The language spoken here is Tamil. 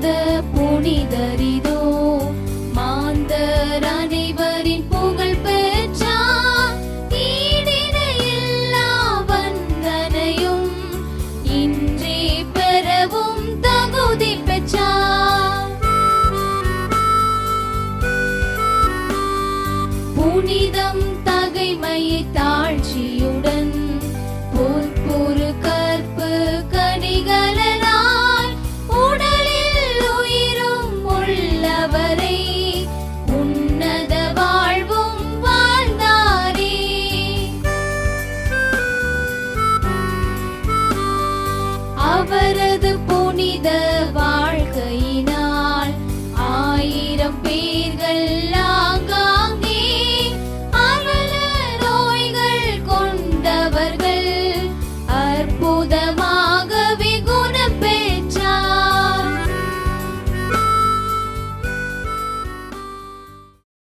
அந்த புனிதரிதோ மாந்தர் அனைவரின் புகழ் பெற்றார். ஈடிணையில்லா வந்தனையும் இன்றே பெறவும் தகுதி பெற்றார். புனிதம் தகைமையை தாழ்ச்சியுடன் பொற்பொரு கற்பு கனிகளனாய் உடலில் உயிரும் உள்ளவரை உன்னத வாழ்வும் வாழ்ந்தாரே. அவரது புனித வாழ்க்கையினால் 1000 பேர்கள் ஆங்காங்கே அவல நோய்கள் கொண்டவர்கள் அற்புதம்